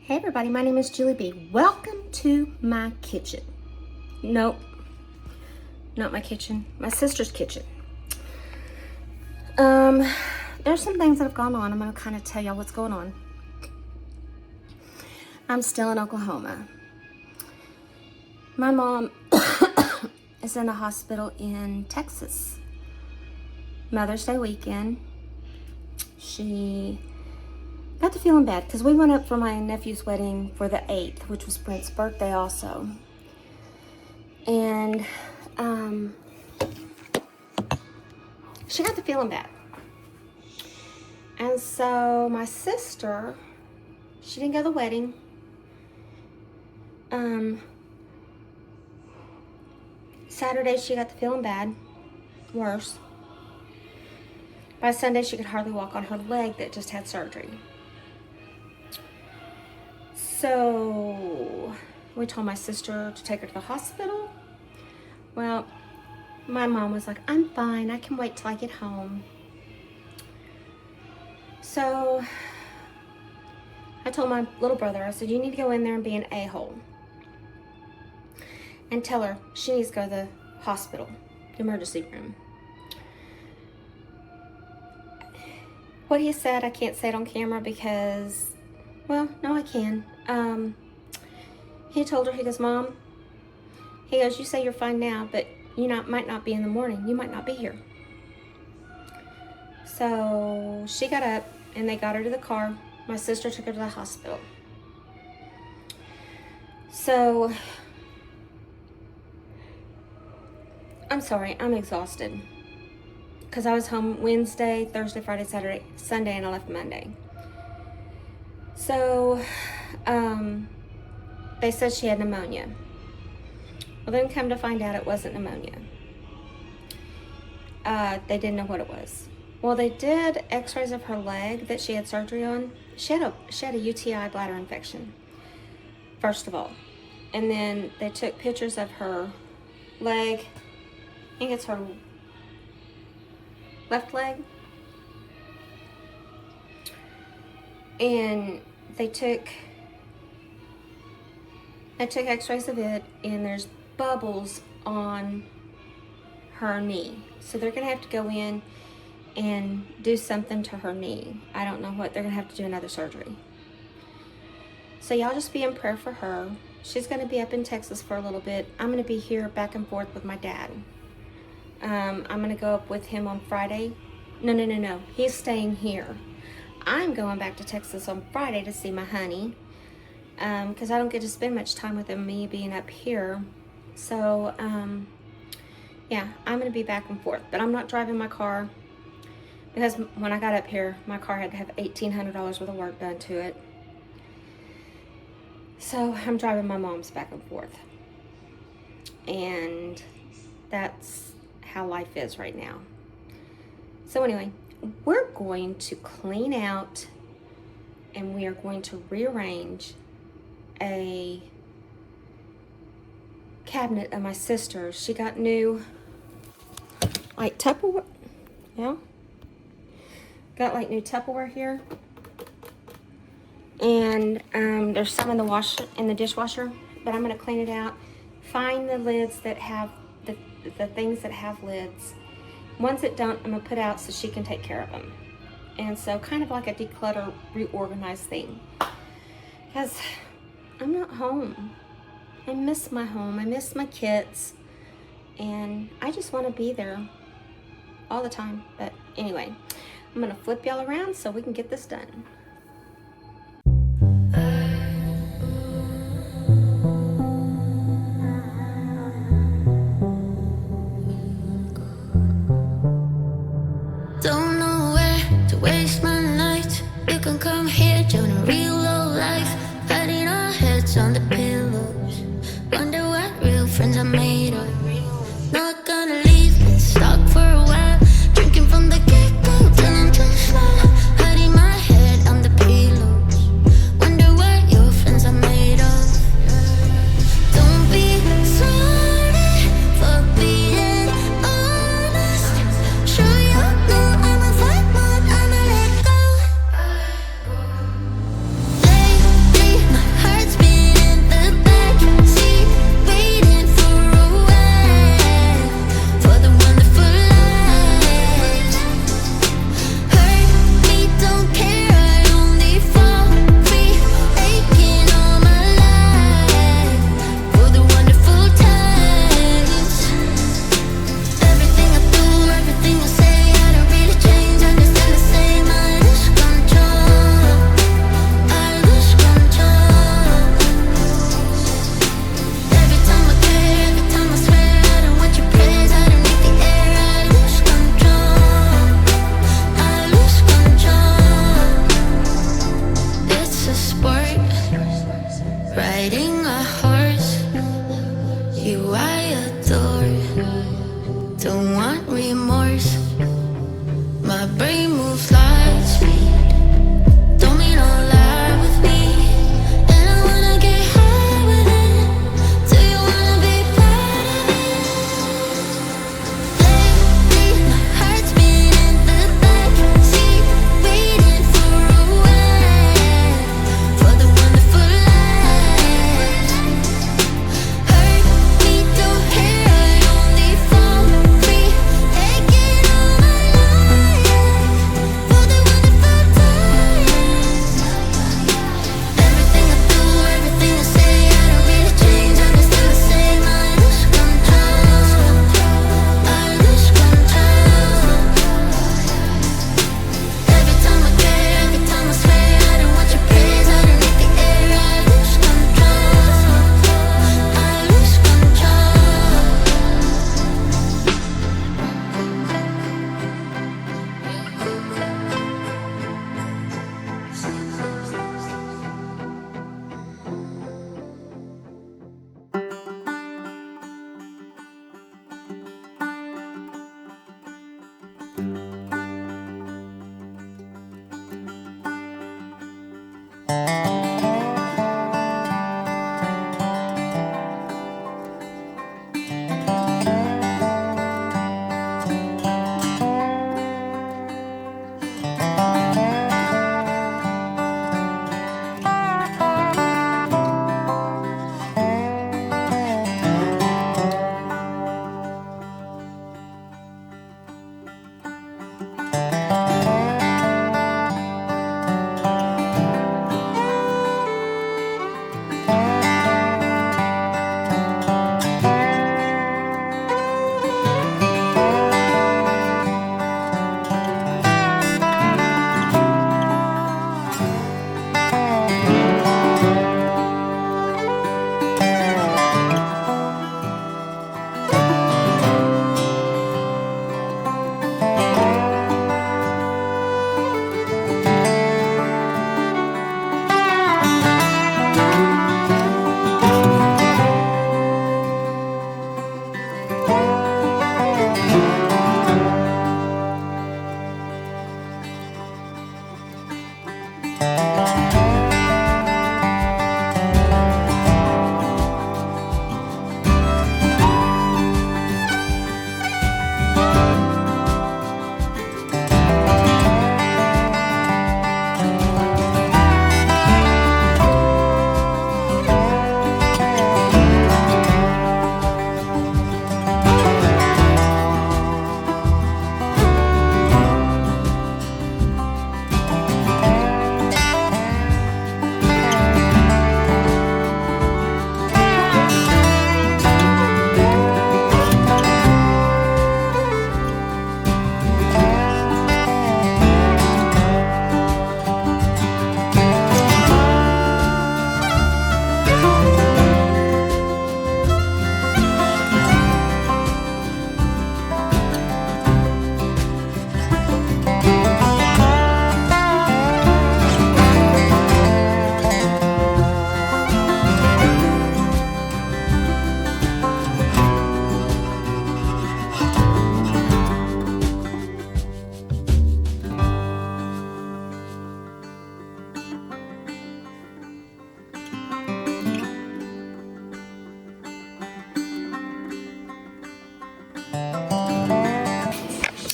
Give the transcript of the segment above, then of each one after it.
Hey everybody, my name is JulieB. Welcome to my kitchen. Nope, not my kitchen, my sister's kitchen. There's some things that have gone on. I'm gonna kind of tell y'all what's going on. I'm still in Oklahoma. My mom is in the hospital in Texas. Mother's Day weekend. She got to feeling bad because we went up for my nephew's wedding for the 8th, which was Brent's birthday also. And she got to feeling bad. And so my sister, she didn't go to the wedding. Saturday she got to feeling bad, worse. By Sunday she could hardly walk on her leg that just had surgery. So we told my sister to take her to the hospital. Well, my mom was like, I'm fine, I can wait till I get home. So I told my little brother, I said, you need to go in there and be an a-hole. And tell her she needs to go to the hospital, the emergency room. What he said, I can't say it on camera because, well, no, I can. He told her, he goes, Mom, he goes, you say you're fine now, but you might not be in the morning. You might not be here. So she got up and they got her to the car. My sister took her to the hospital. So, I'm sorry, I'm exhausted. Because I was home Wednesday, Thursday, Friday, Saturday, Sunday, and I left Monday. So, they said she had pneumonia. Well, then come to find out it wasn't pneumonia. They didn't know what it was. Well, they did x-rays of her leg that she had surgery on. She had a UTI bladder infection, first of all. And then they took pictures of her leg. I think it's her left leg. And they took x-rays of it, and there's bubbles on her knee. So they're gonna have to go in and do something to her knee. I don't know what, they're gonna have to do another surgery. So y'all just be in prayer for her. She's gonna be up in Texas for a little bit. I'm gonna be here back and forth with my dad. I'm gonna go up with him on Friday. No. He's staying here. I'm going back to Texas on Friday to see my honey. Because I don't get to spend much time with him, me being up here. So, yeah, I'm going to be back and forth. But I'm not driving my car. Because when I got up here, my car had to have $1,800 worth of work done to it. So, I'm driving my mom's back and forth. And that's how life is right now. So anyway, we're going to clean out and we are going to rearrange a cabinet of my sister's. She got new, like, Tupperware, yeah. Got like new Tupperware here. And there's some in the dishwasher, but I'm gonna clean it out. Find the lids that have the things that have lids. Ones that don't, I'm gonna put out so she can take care of them. And so kind of like a declutter, reorganize thing. Because I'm not home. I miss my home. I miss my kids. And I just want to be there all the time. But anyway, I'm going to flip y'all around so we can get this done. Don't know where to waste my night. You can come here, join a real low life. Hiding our heads on the pillows. Wonder what real friends are made of. Not gonna leave, been stuck for a while. Drinking from the get-go till I'm too slow. Hiding my head on a sport, riding a horse. You I adore, don't want remorse. My brain moves light speed, don't mean no lie with me. And I wanna get high with it. Do you wanna be part of it? Lately, my heart's been in the backseat, waiting for a way, for the wonderful life. Hurt me, don't care, I only fall free, taking all my life, for the wonderful times. Everything I do, everything I say, I don't really change, I'm still the same. I lose control, I lose control. Every time I care, every time I swear, I don't want your praise, I don't need the air. I lose control, I lose control.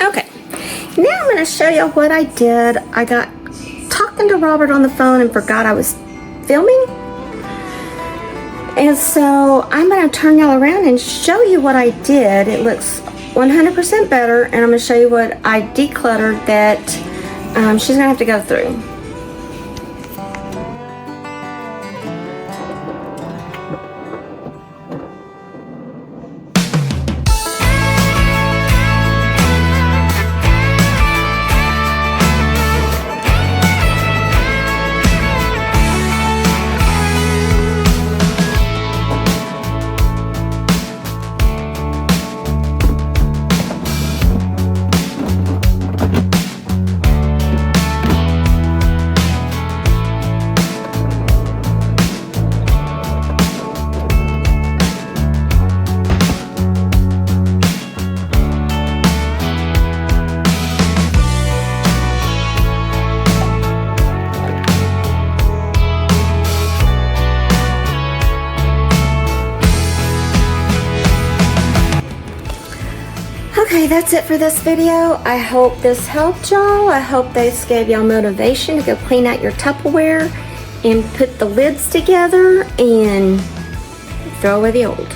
Okay, now I'm going to show you what I did. I got talking to Robert on the phone and forgot I was filming. And so I'm going to turn y'all around and show you what I did. It looks 100% better, and I'm going to show you what I decluttered that she's going to have to go through. Anyway, that's it for this video. I hope this helped y'all. I hope this gave y'all motivation to go clean out your Tupperware and put the lids together and throw away the old.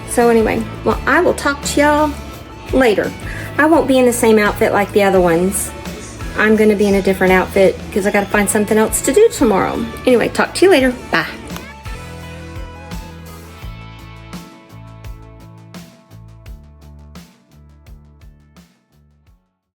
So anyway, well, I will talk to y'all later. I won't be in the same outfit like the other ones. I'm gonna be in a different outfit because I gotta find something else to do tomorrow. Anyway, talk to you later. Bye.